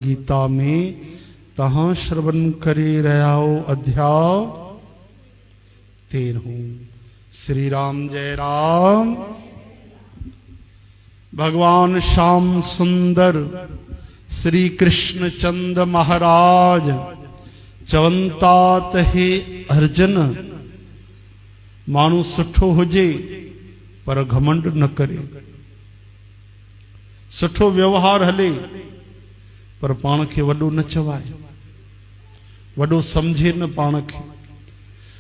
गीता में तहां श्रवण करे रहो अध्याय 13। श्री राम जय राम। भगवान श्याम सुंदर श्री कृष्ण चंद महाराज चवंतात हे अर्जुन, मानू सुठो हुजे पर घमंड न करे, सुठो व्यवहार हले पर पाण खे वॾो न चवाए, वॾो समझे न पाण खे।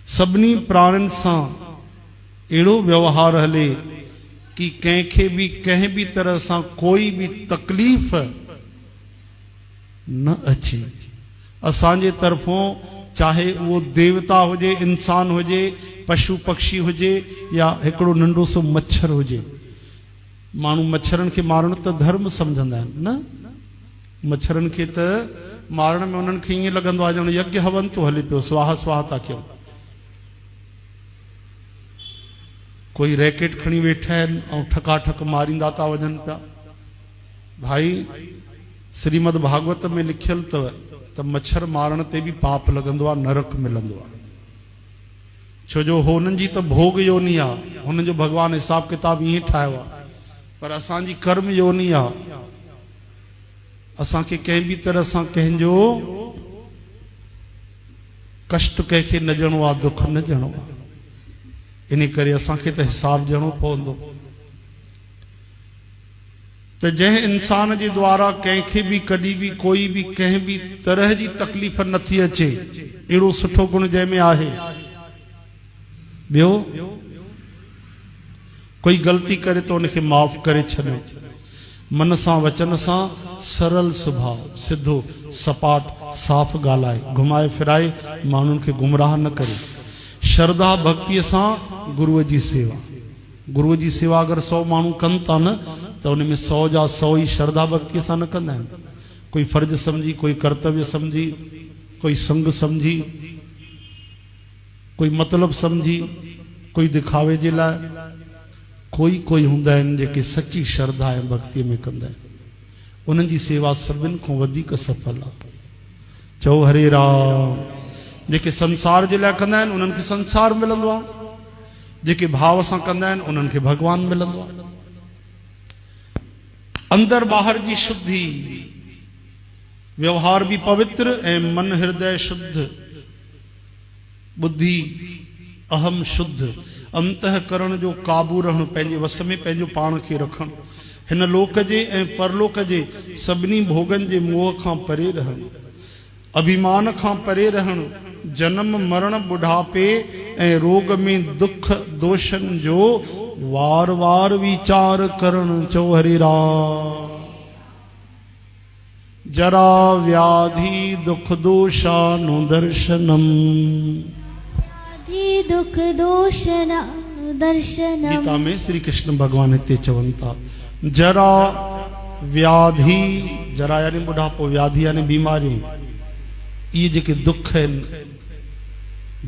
सभिनी प्राणियुनि सां अहिड़ो व्यवहार हले कि कंहिंखे बि कंहिं बि तरह सां कोई बि तकलीफ़ न अचे। असांजे तरफ़ों चाहे उहो देवता हुजे, इंसान हुजे, पशु पक्षी हुजे या हिकिड़ो नंढो सो मच्छर हुजे। माण्हू मच्छरनि खे मारणु त धर्म सम्झंदा आहिनि न। मच्छरनि खे त मारण में उन्हनि खे ईअं लॻंदो आहे ॼण यज्ञ हवन थो हले पियो, स्वाहा स्वाहा था कयूं। कोई रैकेट खणी वेठा आहिनि ऐं ठकाठक मारींदा था वञनि पिया। भाई श्रीमद भागवत में लिखियल अथव त मच्छर मारण ते बि पाप लॻंदो आहे, नरक मिलंदो आहे। छो जो हो हुननि जी त भोग योनी आहे, हुननि जो भॻवानु हिसाब किताब ईअं ठाहियो आहे। पर असांजी कर्म योनी आहे। असांखे कंहिं बि तरह सां कंहिंजो कष्ट कंहिंखे न ॾियणो आहे, दुख न ॾियणो आहे। इन करे असांखे त हिसाब ॾियणो पवंदो। त जंहिं इंसान जे द्वारा कंहिंखे बि कॾहिं बि कोई बि कंहिं बि तरह जी तकलीफ़ नथी अचे, अहिड़ो सुठो गुण जंहिंमें आहे। ॿियो कोई ग़लती करे तो उनखे माफ़ करे छॾियो, मन सां वचन सां सरल स्वभाव, सिधो सपाट साफ़ ॻाल्हाए, घुमाए फिराए माण्हुनि खे गुमराह न करे। श्रद्धा भक्तीअ सां गुरुअ जी सेवा। गुरुअ जी सेवा अगरि 100 माण्हू कनि था न त उन में 100 जा 100 ई श्रद्धा भक्तीअ सां न कंदा आहिनि। कोई फर्ज़ सम्झी, कोई कर्तव्य सम्झी, कोई संग सम्झी, कोई मतिलब सम्झी, कोई दिखावे जे लाइ। कोई हूंदा आहिनि जेके सची श्रद्धा ऐं भक्तीअ में कंदा आहिनि। उन्हनि जी सेवा सभिनि खां वधीक सफल आहे। चओ हरे राम। जेके संसार जे लाइ कंदा आहिनि उन्हनि खे संसार मिलंदो आहे, जेके भाव सां कंदा आहिनि उन्हनि खे भॻवानु मिलंदो आहे। अंदर ॿाहिरि जी शुद्धि, व्यवहार भी पवित्र ऐं मन हृदय शुद्ध, बुद्धि अहम शुद्ध, अंतःकरण जो काबू रहणु, पंहिंजे वस में पंहिंजो पाण खे रखणु, हिन लोक जे ऐं परलोक जे सभिनी भोगनि जे मोह खां परे रहणु, अभिमान खां परे रहणु, जन्म मरण बुढ़ापे ऐं रोग में दुख दोषनि जो वार वार विचार करणु। चो हरे राम। जरा व्याधि दुख दोषानुदर्शनम, दुख दोषन दर्शन। गीता में श्री कृष्ण भगवान हिते चवनि था जरा व्याधि, जरा यानी बुढ़ापो, व्याधि यानी बीमारियूं। ये जेके दुख आहिनि,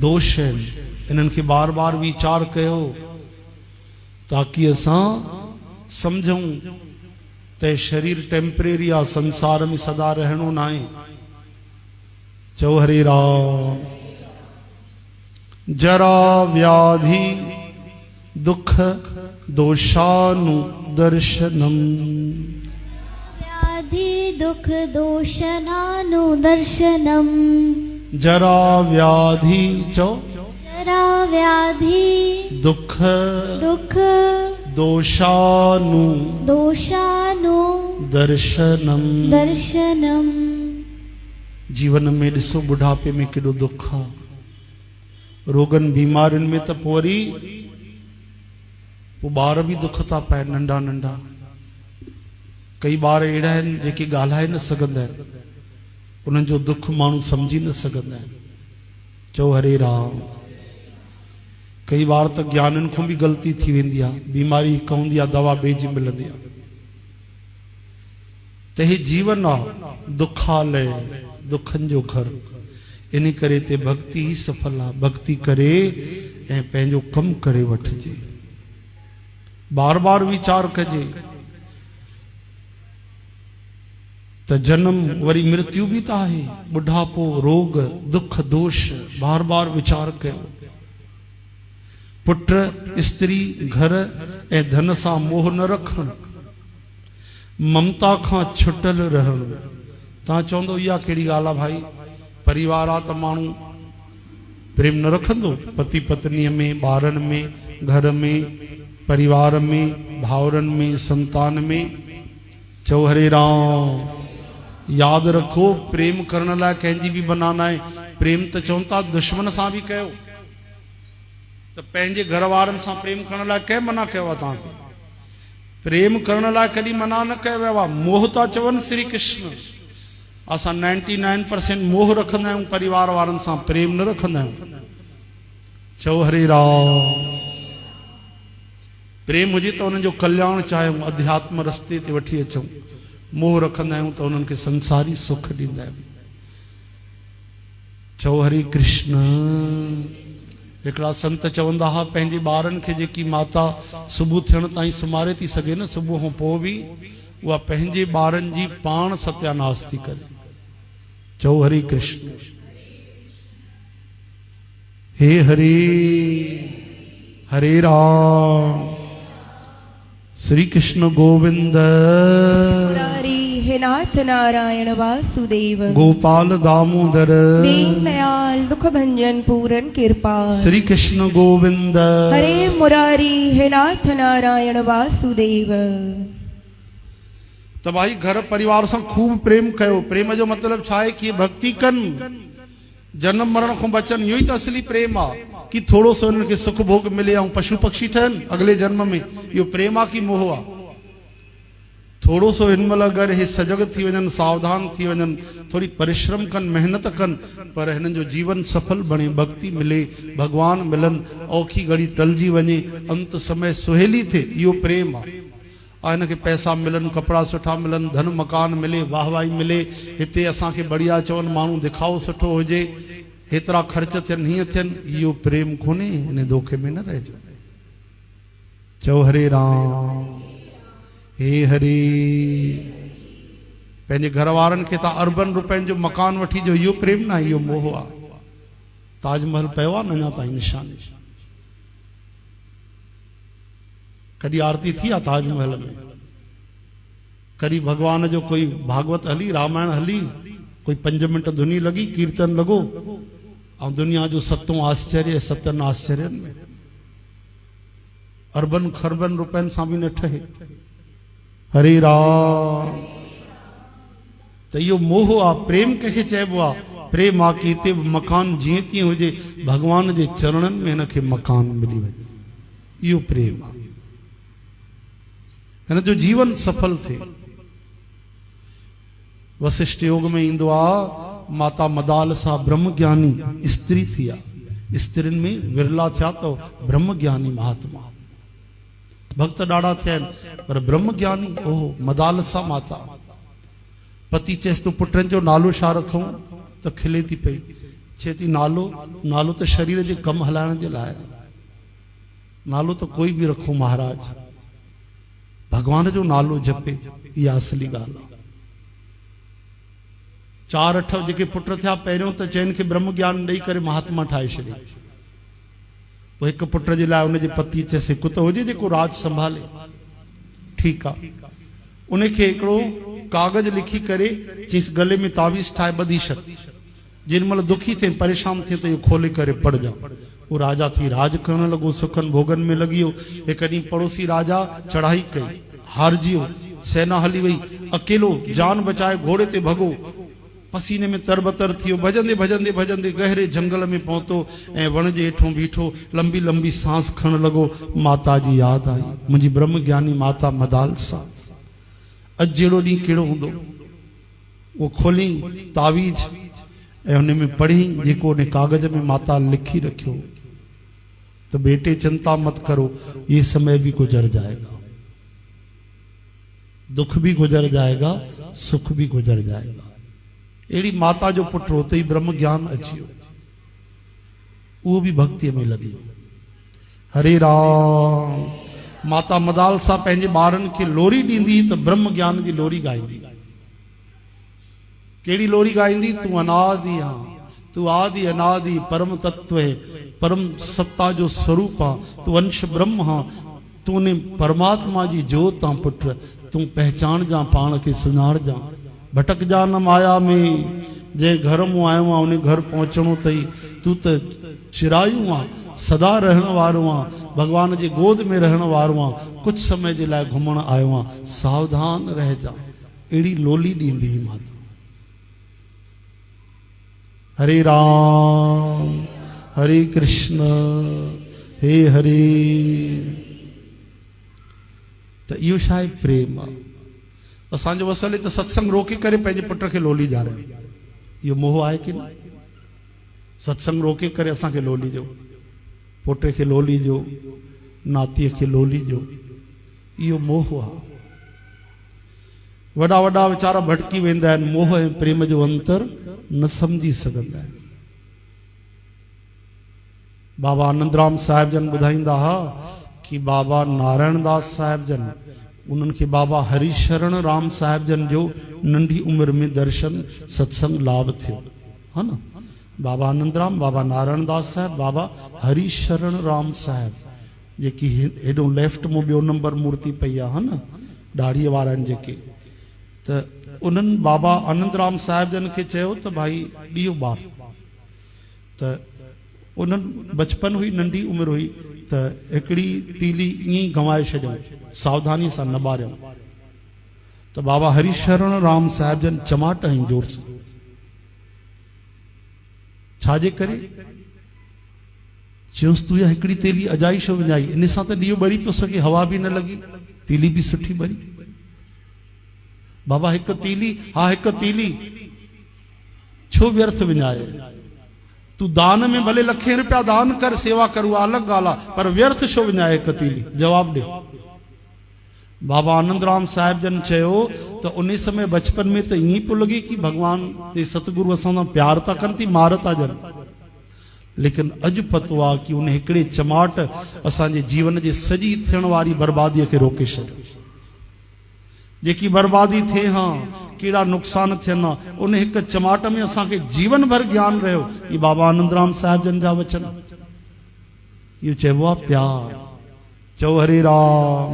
दोष आहिनि, इन्हनि खे बार बार वीचार कयो ताकि असां समझूं त शरीर टेम्परेरी आहे, संसार में सदा रहणो न आहे। चओ हरे राम। जरा व्याधि दुख दोषानुदर्शनम, व्याधि दुख दोषानुदर्शनम। जरा व्याधि, चो जरा व्याधि दुख दुख दोषानु दर्शनम। दर्शनम। जीवन में ॾिसो बुढ़ापे में केॾो दुख आहे, रोगन बीमारियुनि में त पोइ वरी ॿार बि दुख था पाइनि, नंढा नंढा। कई ॿार अहिड़ा आहिनि जेके ॻाल्हाए न सघंदा आहिनि, उन्हनि जो दुख माण्हू सम्झी न सघंदा आहिनि। चओ हरे राम। कई बार त ज्ञाननि खां बि ग़लती थी वेंदी आहे, बीमारी हिकु हूंदी आहे, दवा ॿिए जी मिलंदी आहे। त हे जीवन आहे दुखालय, दुखनि जो घर। इन करे ते भक्ति ही सफल आहे। भक्ति करे ऐं पंहिंजो कमु करे वठिजे, बार बार विचार कजे। त जन्म वरी मृत्यु भी त आहे, बुढ़ापो, रोग, दुख, दोष बार बार विचार कयो। पुट, स्त्री, घर ऐं धन सां मोह न रखण, ममता खां छुटल रहण। तव्हां चवंदो इहा कहिड़ी ॻाल्हि आहे भाई, परिवार आहे त माण्हू प्रेम न रखंदो, पति पत्नीअ में, ॿारनि में, घर में, परिवार में, भाउरनि में, संतान में। चओ हरे राम। याद रखो, प्रेम करण लाइ कंहिंजी बि बनाना आहे। प्रेम त चवनि था दुश्मन सां बि कयो, त पंहिंजे घर वारनि सां प्रेम करण लाइ कंहिं मना कयो आहे तव्हांखे? प्रेम करण लाइ कॾहिं मना न कयो वियो आहे। मोह था चवनि श्री कृष्ण। असां 99% मोह रखंदा आहियूं, परिवार वारनि सां प्रेम न रखंदा आहियूं। चओ हरे राम। प्रेम हुजे त उन्हनि जो कल्याण चाहियूं, अध्यात्म रस्ते ते वठी अचूं। मोह रखंदा आहियूं त उन्हनि खे संसारी सुख ॾींदा आहियूं। चओ हरे कृष्ण। हिकिड़ा संत चवंदा हुआ, पंहिंजे ॿारनि खे जेकी माता सुबुह थियण ताईं सुम्हारे थी सघे न, सुबुह खां पोइ बि उहा पंहिंजे ॿारनि जी पाण सत्यानाश थी करे। चओ हरे कृष्ण। हे हरे, हरे राम। श्री कृष्ण गोविंद मुरारी हे नाथ नारायण वासुदेव, गोपाल दामोदर दीन दयाल दुख भंजन पूरन कृपाल। श्री कृष्ण गोविंद हरे मुरारी हे नाथ नारायण वासुदेव। त भाई घर परिवार सां खूब प्रेम कयो। प्रेम जो मतलब छा आहे कि भक्ति कनि, जन्म मरण खां बचनि। इहो ई त असली प्रेम आहे कि थोरो सो हिननि खे सुख भोग मिले ऐं पशु पक्षी ठहनि अगले जन्म में। इहो प्रेम आहे कि मोह आहे? थोरो सो हिन महिल अगरि हे सजग थी वञनि, सावधान थी वञनि, थोरी परिश्रम कनि, मेहनत कनि, पर हिननि जो जीवन सफल बणे, भक्ति मिले, भगवान मिलनि, औखी घड़ी टलजी वञे, अंत समय सुहेली थिए, इहो प्रेम आहे। हिनखे पैसा मिलनि, कपिड़ा सुठा मिलनि, धन मकान मिले, वाहवाही मिले, हिते असांखे बढ़िया चवनि, माण्हू दिखाओ सुठो हुजे, हेतिरा ख़र्च थियनि, हीअं थियनि, इहो प्रेम कोन्हे। हिन धोखे में न रहिजो। चओ हरे राम। हे हरे। पंहिंजे घर वारनि खे तव्हां अरबनि रुपयनि जो मकान वठी ॾियो, इहो प्रेम न आहे, इहो मोह आहे। ताजमहल पियो आहे न अञा ताईं निशानी। कॾहिं आरती थी आहे ताजमहल में? कॾहिं भगवान जो कोई भागवत हली, रामायण हली, कोई 5 मिंट धुनी लगी, कीर्तन लॻो, ऐं दुनिया जो सतों आश्चर्य 7 आश्चर्यनि में अरबन खरबन रुपयनि सां बि न ठहे। हरे राम। त इहो मोह आहे। प्रेम कंहिंखे चइबो आहे? प्रेम आहे कि हिते मकान जीअं तीअं हुजे, भगवान जे चरणनि में हिनखे मकान मिली वञे, इहो प्रेम आहे। हिन जो जीवन सफल थिए। वशिष्ठ योग में ईंदो आहे, माता मदालसा ब्रह्म ज्ञानी स्त्री थी आहे। स्त्रियुनि में विरला थिया तो ब्रह्म ज्ञानी महात्मा। भक्त ॾाढा थिया आहिनि, पर ब्रह्म ज्ञानी ओहो मदालसा माता। पति चएसि तो पुटनि जो नालो छा रखूं, त खिले थी पई, चए थी नालो त शरीर जे कम हलाइण जे लाइ, नालो त कोई बि रखो महाराज, भगवान जो नालो जपे, इहा असली ॻाल्हि आहे। 4-8 जेके पुट थिया, पहिरियों त चइनि खे ब्रह्म ज्ञान ॾेई करे महात्मा ठाहे छॾे। पोइ हिकु पुट जे लाइ उनजे पति चएसि हिकु त हुजे जेको राज संभाले, ठीकु आहे। उनखे हिकिड़ो कागज़ लिखी करे चईसि गले में तावीज़ ठाहे ॿधी छॾ, जेॾी महिल दुखी थिए, परेशान थिए त इहो खोले करे पढ़जा। वो राजा थी राज करण लॻो, सुखनि भोगनि में लॻी वियो। हिकु ॾींहुं पड़ोसी राजा चढ़ाई कई, हारजी वियो, सेना हली वई, अकेलो जान बचाए घोड़े ते भॻो, पसीने में तरबतर थियो, भजंदे भजंदे भजंदे गहरे जंगल में पहुतो ऐं वण जे हेठों बीठो, लंबी लंबी सांस खणण लॻो। माता जी यादि आई, मुंहिंजी ब्रह्म ज्ञानी माता मदालसा। अॼु जहिड़ो ॾींहुं कहिड़ो हूंदो? वो खोली तावीज़ ऐं हुन में पढ़ी जेको उन कागज़ में माता लिखी रखियो, तो बेटे चिंता मत करो, ये समय भी गुजर जाएगा, दुख भी गुजर जाएगा, सुख भी गुजर जाएगा। अहिड़ी माता जो पुटु हुते ई ब्रह्म ज्ञान अची वियो, उहो बि भक्तीअ में लॻी वियो। हरे राम। माता मदालसा पंहिंजे ॿारनि खे लोरी ॾींदी त ब्रह्म ज्ञान जी लोरी ॻाईंदी। कहिड़ी लोरी ॻाईंदी? तूं अनादि हाँ, तूं आदि अनादि परम तत्व है, परम सत्ता जो स्वरूप आहे, तूं अंश ब्रह्म हाँ, तूं ने परमात्मा जी जोत आहे पुट, तूं पहचान जा, पाण खे सुञाण जा, भटक जा न माया में, जंहिं घर मूं आयो आहे उन घर पहुचणो अथई, तूं त चिरायूं आहे, सदा रहण वारो आहे, भगवान जे गोद में रहण वारो आहे, कुछ समय जे लाइ घुमण आयो आहे, सावधान रह जा। अहिड़ी लोली ॾींदी माता। हरे राम हरे कृष्ण हे हरे। त इहो छा आहे? प्रेम आहे। असांजो वसल त सत्संग रोके करे पंहिंजे पुट खे लोली ॾियारे, इहो मोह आहे की न? सत्संग रोके करे असांखे लोली ॾियो, पोटे खे लोली ॾियो, नातीअ खे लोली ॾियो, इहो मोह आहे। वॾा वॾा वीचारा भटकी वेंदा आहिनि, मोह ऐं प्रेम जो अंतर न समझी सघंदा आहिनि। बाबा आनंदराम साहिब जन ॿुधाईंदा हुआ कि बाबा नारायण दास साहिब जन, उन्हनि खे बाबा हरिशरण राम साहिब जन जो नंढी उम्र में दर्शन सत्संग लाभ थियो है न। बाबा आनंदराम, बाबा नारायण दास साहिब, बाबा हरिशरण राम साहिब, जेकी हेॾो लेफ्ट में ॿियो नंबर मूर्ति पई आहे न, दाढ़ीअ वारा आहिनि जेके, त उन्हनि बाबा आनंदराम साहिब जन खे चयो त भाई ॾियो ॿार। त उन्हनि बचपन हुई, नंढी उम्र हुई, त हिकिड़ी तीली ईअं ई गंवाए छॾियऊं, सावधानी सां न ॿारियऊं। त बाबा हरिशरण राम साहिब जन चमाट हईं जोर सां। छाजे करे? चयोसि तूं इहा हिकिड़ी तीली अजाई छो विञाई? इन सां त ॾीओ ॿरी पियो सघे, हवा बि न लॻी, तीली बि सुठी ॿरी। बाबा हिकु तीली, हा हिकु तीली छो व्यर्थ विञाए? तू दान में भले लखे रुपया दान कर, सेवा कर, उहा अलॻि ॻाल्हि आहे, पर व्यर्थ छो विञाए हिकु तीली? जवाब ॾे। बाबा आनंदराम साहिब जन चयो त उन समय बचपन में त ईअं पियो लॻे कि भगवान जे सतगुरु असां सां प्यार था कनि, थी मार था ॾियनि, लेकिन अॼु पतो आहे कि उन हिकिड़े चमाट असांजे जीवन जे सॼी थियण वारी बर्बादीअ खे रोके छॾियो। जेकी बर्बादी थिए हा, कहिड़ा नुक़सान थियनि हा, उन हिकु चमाट में असांखे जीवन भर ज्ञान रहियो। ये बाबा आनंदराम साहिब जन जा वचन, इहो चइबो आहे प्यार। चओ हरे राम।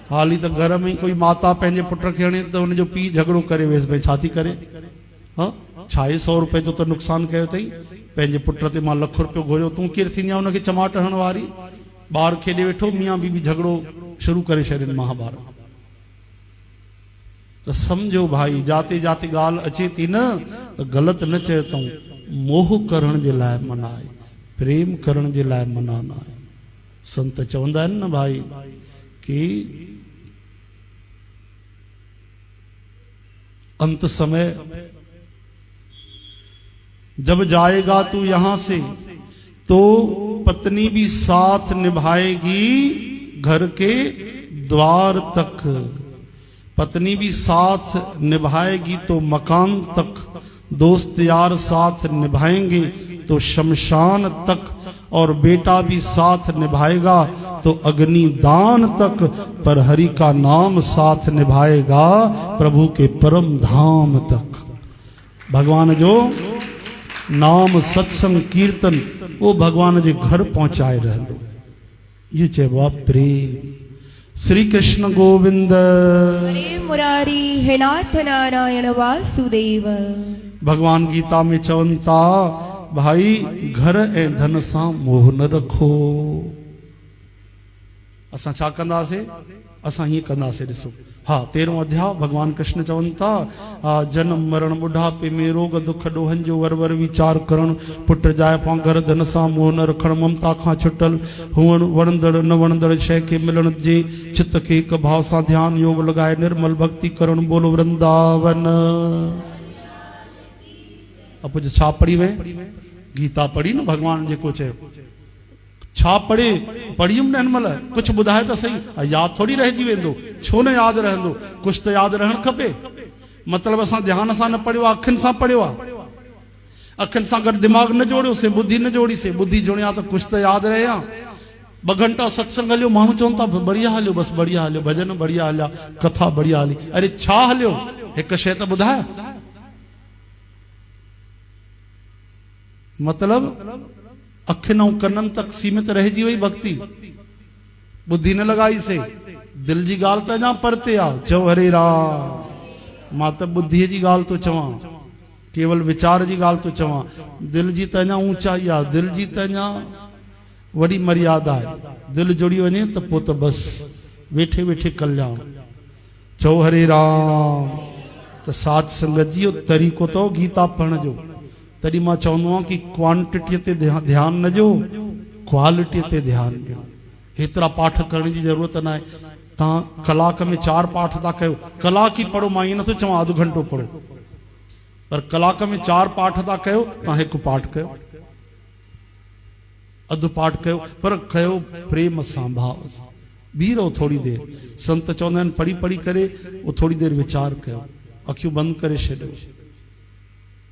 हाली त घर में कोई माता पंहिंजे पुट खे हणे त हुनजो पीउ झगड़ो करे वेसि, भई छा थी करे? हा छा आहे 100 रुपए जो त नुक़सान कयो अथई, पंहिंजे पुट ते मां लख रुपयो घुरियो, तूं केरु थींदी आहे हुनखे चमाट हणण वारी? ॿार खेॾे वेठो, मियाँ बीबी झगड़ो शुरू करे छॾनि महाभारत। त समझो भाई, जाते जाते ॻाल्हि अचे थी न त ग़लति न चए अथऊं, मोह करण जे लाइ मना आहे, प्रेम करण जे लाइ मना न आहे। संत चवंदा आहिनि न भाई कि अंत समय जब जाएगा तू यहां से तो पत्नी भी साथ निभाएगी घर के द्वार तक, पत्नी भी साथ निभाएगी तो मकान तक, दोस्त यार साथ निभाएंगे तो शमशान तक, और बेटा भी साथ निभाएगा तो अग्नि दान तक, पर हरि का नाम साथ निभाएगा प्रभु के परम धाम तक। भगवान जो नाम सत्संग कीर्तन वो भगवान जे घर पहुंचाए रहंदो। ये चइबो आहे प्रेम। श्री कृष्ण गोविंद हरे मुरारी हे नाथ नारायण वासुदेव। भगवान गीता में चवनि था भाई घर ऐं धन सां मोह न रखो। असां छा कंदासीं? असां हीअं कंदासीं। ॾिसो हाँ 13वां अध्याय भगवान कृष्ण चवनि था जन्म मरण बुढ़ापे में रोग दुख ॾोहनि जो वर वर वीचार करण, पुट जाइफ़ा घर धन सां मोह न रखण, ममता खां छुटल हुअण, वणंदड़ न वणंदड़ शइ खे मिलण जे चित खे हिक भाव सां ध्यान योग लॻाए निर्मल भक्ति करण। बोलो वृंदावन। अब छा पढ़ी वे? गीता पढ़ी न भगवान जेको चयो। छा पढ़े? पढ़ियुमि न हिन महिल, कुछ ॿुधाए त सही। यादि थोड़ी रहिजी वेंदो, छो न यादि रहंदो? कुछ त यादि रहणु खपे। मतिलबु असां ध्यान सां न पढ़ियो आहे, अखियुनि सां पढ़ियो आहे। अखियुनि सां गॾु दिमाग़ न जोड़ियोसीं, बुद्धि न जोड़ीसीं। बुद्धि जोड़िया त कुछ त यादि रहे हा। 2 घंटा सत्संग हलियो, माण्हू चवनि था बढ़िया हलियो, बसि बढ़िया हलियो, भॼन बढ़िया हलिया, कथा बढ़िया हली। अरे छा हलियो? हिकु शइ त ॿुधाए। मतलब अखिन ऐं कननि तक सीमित रहिजी वई भक्ति, बुद्धि न लगाई से, दिल जी ॻाल्हि त अञा परते आहे। चओ हरे राम, मां त बुद्धीअ जी ॻाल्हि थो चवां, केवल विचार जी ॻाल्हि थो चवां। दिल जी त अञा ऊंचाई आहे, दिल जी त अञा वॾी मर्यादा आहे। दिल जुड़ी वञे त पोइ त बसि वेठे वेठे कल्याण। चओ हरे राम। त साध संगत जी तरीक़ो अथव गीता पढ़ण जो। तॾहिं मां चवंदो आहियां कि क्वांटिटीअ ते ध्यानु न ॾियो, क्वालिटीअ ते ध्यानु ॾियो। हेतिरा पाठ करण जी ज़रूरत न आहे। तव्हां कलाक में 4 पाठ था कयो, कलाक ई पढ़ो, मां ईअं नथो चवां अधु घंटो पढ़ो, पर कलाक में 4 पाठ था कयो, तव्हां 1 पाठ कयो, अधु पाठ कयो, पर कयो प्रेम सां, भाव सां। बीह रहो थोड़ी देर। संत चवंदा आहिनि पढ़ी पढ़ी करे वो थोड़ी देर विचार कयो, अखियूं बंदि करे छॾियो,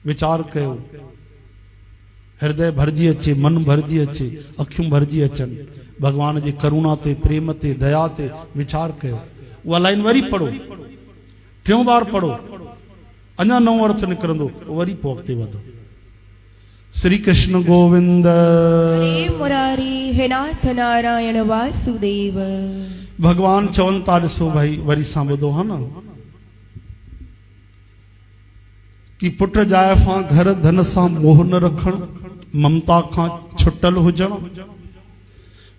विचार कयो, हृदय भरजी अचे, मन भरजी अचे, अखियूं भरजी अचनि, भगवान जी करुणा ते, प्रेम ते, दया ते विचार कयो। उहा लाइन वरी पढ़ो, 3 बार पढ़ो, अञा नओं अर्थ निकिरंदो, वरी पोइ अॻिते वधो। श्री कृष्ण गोविंद। हरे मुरारी हे नाथ नारायण वासुदेव। भगवान चवनि था, ॾिसो भाई, वरी सां ॿुधो हा न, कि पुट जाइफ़ां घर धन सां मोह न रखण, ममता खां छुटल हुजण,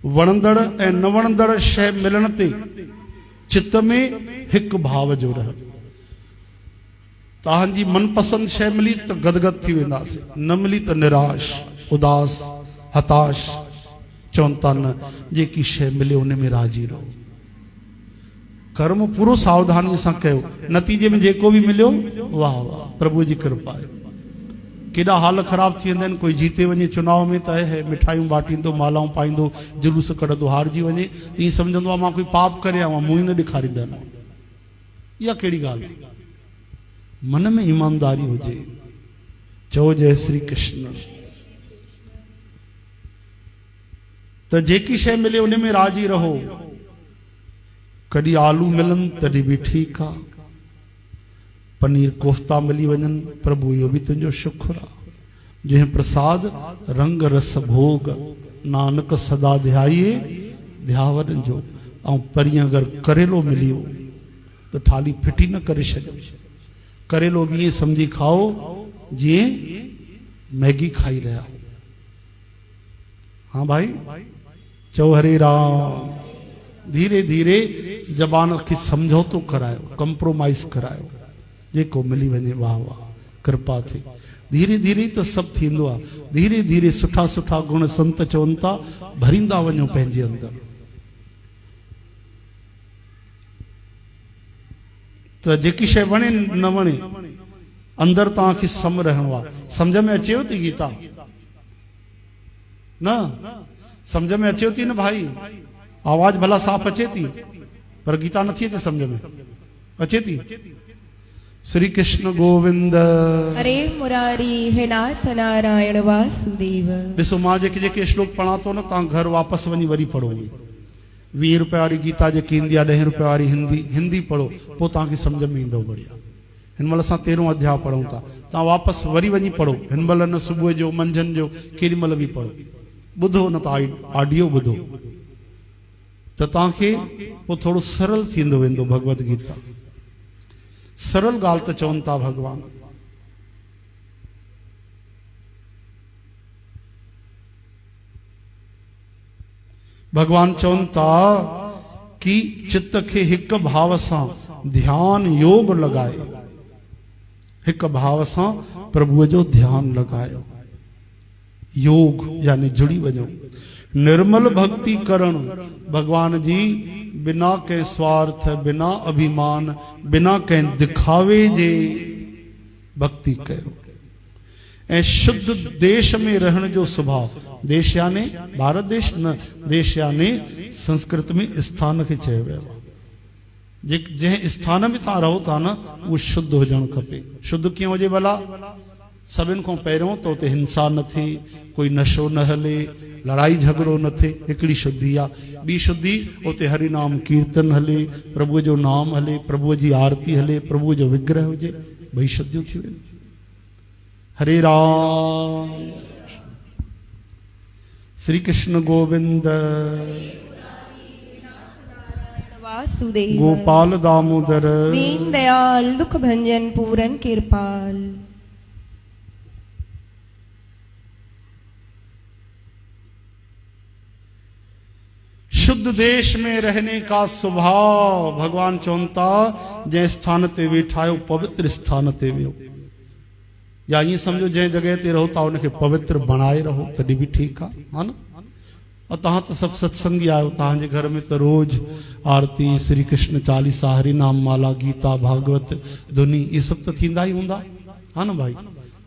वणंदड़ ऐं न वणंदड़ शइ मिलण ते चित्त में हिकु भाव जो रहे। तव्हांजी मनपसंद शइ मिली त गदगद थी वेंदासीं, न मिली त निराश, उदास, हताश। चवनि था न, जेकी शइ मिले उन में राजी रहो। कर्म पूरो सावधानी सां कयो, नतीजे में जेको बि मिलियो वाह वाह, प्रभु जी कृपा आहे। केॾा हाल ख़राब थी वेंदा आहिनि। कोई जीते वञे चुनाव में त है मिठाइयूं बाटींदो, मालाऊं पाईंदो, जुलूस कढंदो, हारजी वञे ईअं सम्झंदो आहे मां कोई पाप करे आवां, मुंहुं न ॾेखारींदा आहिनि। इहा कहिड़ी ॻाल्हि आहे? मन में ईमानदारी हुजे। चओ जय श्री कृष्ण। त जेकी शइ मिले उन में राजी रहो। कॾहिं आलू मिलनि तॾहिं बि ठीकु आहे, पनीर कोफ्ता मिली वञनि, प्रभु इहो बि तुंहिंजो शुक्र आहे। जंहिं प्रसाद रंग रस भोग, नानक सदा ध्याये ध्यावन जो। ऐं परीं अगरि करेलो मिलियो त थाली फिटी न करे छॾियो। करेलो बि ईअं सम्झी खाओ जीअं मैगी खाई रहिया हो। हाँ भाई, चओ हरे राम। धीरे धीरे ज़बान खे समझौतो करायो, कंप्रोमाइज़ करायो, जेको मिली वञे वाह वाह, कृपा थिए। धीरे धीरे त सभु थींदो आहे। धीरे धीरे सुठा सुठा गुण संत चवनि था भरींदा वञो पंहिंजे अंदरि। त जेकी शइ वणे न वणे, अंदरि तव्हांखे सम रहणो आहे। सम्झ में अचेव थी गीता? न सम्झ में अचेव थी न भाई? आवाज भला साफ़ अचे थी, पर गीता नथी अचे सम्झ में, अचे थी? श्री कृष्ण गोविंद। हरे मुरारी हे नाथ नारायण वासुदेव। ॾिसो, मां जेके जेके श्लोक पढ़ा थो न, तव्हां घर वापसि वञी वरी पढ़ो। 20 रुपए वारी गीता जेकी ईंदी आहे, 10 रुपए वारी हिंदी पढ़ो, पोइ तव्हांखे सम्झ में ईंदो बढ़िया। हिन महिल असां 13हों अध्याय पढ़ूं था, तव्हां वापसि वरी वञी पढ़ो। हिन महिल न सुबुह जो, मंझंदि जो, केॾी महिल बि पढ़ो, ॿुधो न त ऑडियो ॿुधो, त तव्हांखे पोइ थोरो सरल थींदो वेंदो भगवत गीता। सरल ॻाल्हि त चवनि था भगवान। भगवान चवनि था कि चित्त खे हिकु भाव सां ध्यान योग लॻाए, हिकु भाव सां प्रभुअ जो ध्यानु लॻायो। योग यानी जुड़ी वञो। निर्मल भक्ति करण, भगवान जी बिना कंहिं स्वार्थ, बिना अभिमान, बिना कंहिं दिखावे जे भक्ति कयो। ऐं शुद्ध देश में रहण जो स्वभाव। देश यानी भारत देश न, देश यानी संस्कृत में स्थान खे चयो वियो आहे। जंहिं स्थान में तव्हां रहो था न, उहो शुद्ध हुजणु खपे। शुद्ध कीअं हुजे भला? सभिनि खां पहिरियों त उते हिंसा न थिए, कोई नशो न हले, लड़ाई झगड़ो न थिए, हिकिड़ी शुद्धि आहे। ॿी शुद्धि, उते हरिनाम कीर्तन हले, प्रभुअ जो नाम हले, प्रभुअ जी आरती हले, प्रभुअ जो विग्रह हुजे, ॿई शुद्धियूं थी वेंदियूं। हरे राम। श्री कृष्ण गोविंद वासुदेव गोपाल दामोदर दीन दयाल दुख भंजन पूरन कृपाल। शुद्ध देश में रहने का स्वभाव भगवान चवंता जै स्थान ते वेठायो पवित्र स्थान ते वियो, या ये समझो जै जगह ते रहो ता उनके पवित्र बनाए रहो तभी भी ठीक है ना। और तहां तो सब सत्संगी आयो, तहां जे घर में तो रोज आरती श्री कृष्ण चालीसा हरि नाम माला गीता भागवत धुनी ये सब तो थींदा ही हुंदा हा ना भाई।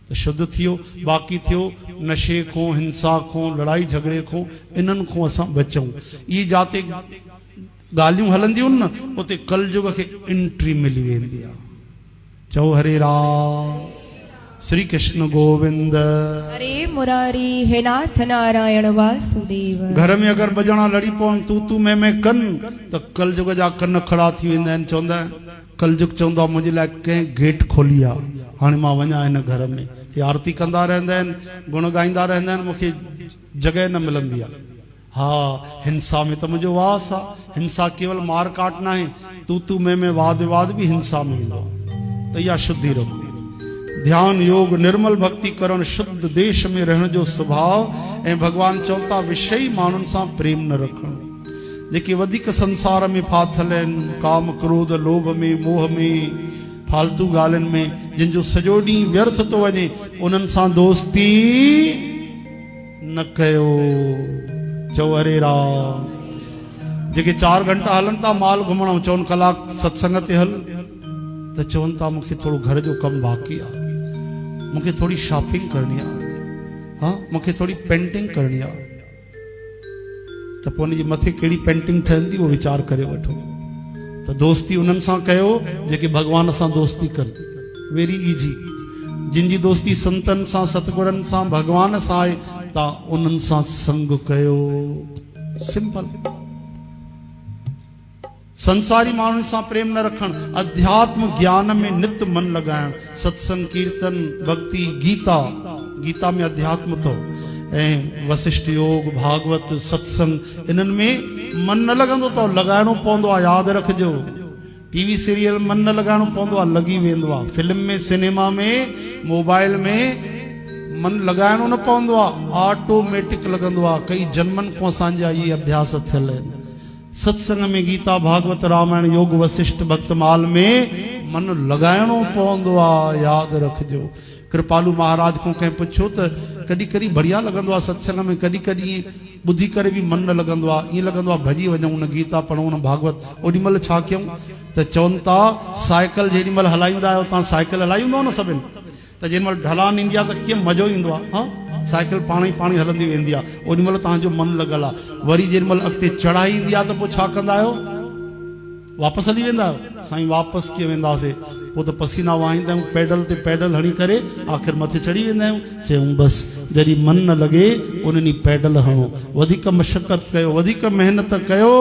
तो शुद्ध थियो, बाकी थियो नशे को हिंसा को लड़ाई झगड़े को इन्हनि को असां बचूं। ये जाते ॻाल्हियूं हलंदियूं न उते कलयुग खे एंट्री मिली वेंदी आहे। चओ हरे राम श्री कृष्ण गोविंद हरे मुरारी हे नाथ नारायण वासुदेव। घर में अगर बजणा लड़ी पवन तू मैं कन तो कलयुग जा कन खड़ा थी वेंदा आहिनि। चवंदा आहिनि कलयुग चवंदो आहे मुंहिंजे लाइ कंहिं गेट खोली आहे, हाणे मां वञा हिन घर में। ये आरती कंदा रहंदा आहिनि, गुण गाईंदा रहंदा आहिनि, मूंखे जगह न मिलंदी आहे। हाँ हिंसा में तो मुझे वास आहे। हिंसा केवल मार काट ना है, तू मैं वाद विवाद भी हिंसा में ईंदो आहे। तो इहा शुद्धि रखो, ध्यान योग निर्मल भक्ति करण शुद्ध देश में रहण जो स्वभाव। ऐं भगवान चवंता विषयी माण्हुनि सां प्रेम न रखणो। जेके वधीक संसार में फाथल आहिनि, काम क्रोध लोभ में मोह में फालतू ॻाल्हियुनि में, जिन जो सॼो ॾींहुं व्यर्थ थो वञे, उन्हनि सां दोस्ती न कयो। चओ हरे राम। जेके 4 घंटा हलन था माल घुमण, चवनि कलाक सत्संग ते हल, त चवनि था मूंखे थोरो घर जो कमु बाक़ी आहे, मूंखे थोरी शॉपिंग करणी आहे, हाँ मूंखे थोरी पेंटिंग करणी आहे। त पोइ उनजे मथे कहिड़ी पेंटिंग ठहंदी उहो वीचार करे वठो। तो दोस्ती उन्हनि सां कयो जेके भगवान सां दोस्ती कनि, वेरी इजी। जिन जी दोस्ती संतन सां सतगुरनि सां भगवान सां आहे, तव्हां उन्हनि सां संग कयो, सिंपल। संसारी माण्हुनि सां प्रेम न रखण, अध्यात्म ज्ञान में नित मन लगाइण, सत्संग कीर्तन भक्ति गीता, गीता में अध्यात्म तो ऐं वशिष्ठ योग भागवत सत्संग इन्हनि में मन न लॻंदो तो लॻाइणो पवंदो आहे। यादि रखिजो, टीवी सीरियल मन न लॻाइणो पवंदो आहे, लॻी वेंदो आहे। फिल्म में सिनेमा में मोबाइल में मन लॻाइणो न पवंदो आहे, ऑटोमेटिक लॻंदो आहे। कई जन्मनि खां असांजा इहे अभ्यास थियल आहिनि। सत्संग में गीता भागवत रामायण योग वशिष्ठ भक्तमाल में मन लॻाइणो पवंदो आहे, यादि रखिजो। कृपालू महाराज को कंहिं पुछियो त कॾहिं कॾहिं बढ़िया लॻंदो आहे सत्संग में, कॾहिं कॾहिं ॿुधी करे बि मन न लॻंदो आहे, ईअं लॻंदो आहे भॼी वञूं, न गीता पढ़ूं न भागवत। ओॾी महिल छा कयूं? त चवनि था साइकिल जेॾी महिल हलाईंदा आहियो, तव्हां साइकिल हलाई हूंदव न सभिनि, त जेॾी महिल ढलान ईंदी आहे त कीअं मज़ो ईंदो आहे। हा साइकिल पाण ई हलंदी वेंदी आहे, ओॾी महिल तव्हांजो मन लॻल आहे। वरी जेॾी महिल अॻिते चढ़ाई ईंदी आहे त पोइ छा कंदा आहियो? वापसि हली वेंदा आहियो? साईं वापसि कीअं वेंदासीं? पोइ त पसीना वाहींदा आहियूं, पैडल ते पैडल हणी करे आख़िर मथे चढ़ी वेंदा आहियूं। चयूं बसि जॾहिं मन न लॻे उन ॾींहुं पैडल हणो, वधीक मशक़त कयो, वधीक महिनत कयो,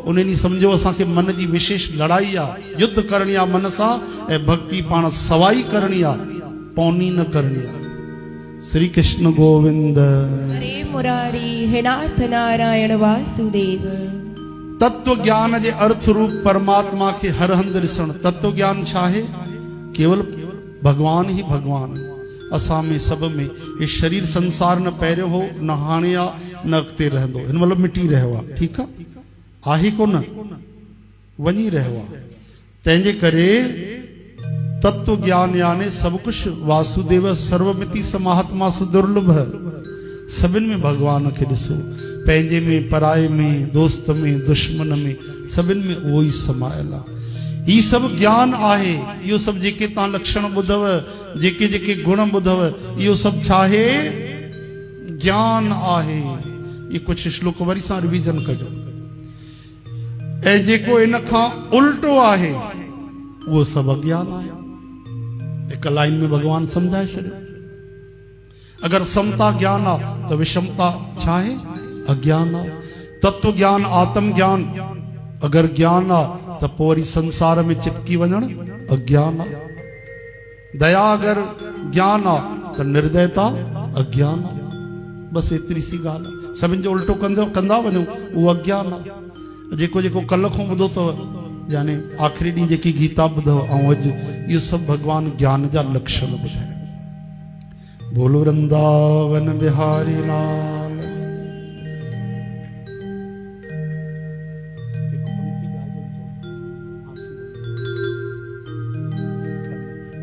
उन ॾींहुं सम्झो असांखे मन जी विशेष लड़ाई आहे, युद्ध करणी आहे मन सां। ऐं भक्ति पाण सवाई करणी आहे, पौनी न करणी आहे। श्री कृष्ण गोविंद हरे मुरारी हे नाथ नारायण वासुदेव। तत्व ज्ञान जे अर्थ रूप परमात्मा के हर हंध ॾिसण। तत्व ज्ञान छा है? केवल भगवान ही भगवान असां में सब में। ये शरीर संसार न पहिरियों हो न हाणे आ न अॻिते रहंदो, हिन महिल मिटी रहियो आहे, ठीकु आहे कोन, वञी रहियो आहे। तंहिंजे करे तत्व ज्ञान यानी सब कुछ वासुदेव सर्वमिति समात्मा सुदुर्लभ। सभिनि में भगवान खे ॾिसो, पंहिंजे में पराए में दोस्त में दुश्मन में सभिनि में उहो ई समायल आहे। ही सभु ज्ञान आहे। इहो सभु जेके तव्हां लक्षण ॿुधव, जेके जेके गुण ॿुधव, इहो सभु छा आहे? ज्ञान आहे। ये कुझु श्लोक वरी सां रिवीजन कजो। ऐं जेको इन खां उल्टो आहे उहो सभु अज्ञान आहे। हिकु लाइन में भगवान सम्झाए छॾियो। अगर समता ज्ञान आहे त विषमता छा आहे? अज्ञान आहे। तत्व ज्ञान आत्म ज्ञान अगर ज्ञान आहे त पोइ वरी संसार में चिपकी वञण अज्ञान आहे। दया अगर ज्ञान आहे त निर्दयता अज्ञान आहे। बस एतिरी सी ॻाल्हि आहे। सभिनि जो उल्टो कंदा वञूं उहो अज्ञान आहे। जेको जेको कल्ह खां ॿुधो अथव यानी आख़िरी ॾींहुं जेकी गीता ॿुधव ऐं अॼु इहो सभु भॻवान ज्ञान जा लक्षण ॿुधाया। बोलो वृंदावन बिहारी लाल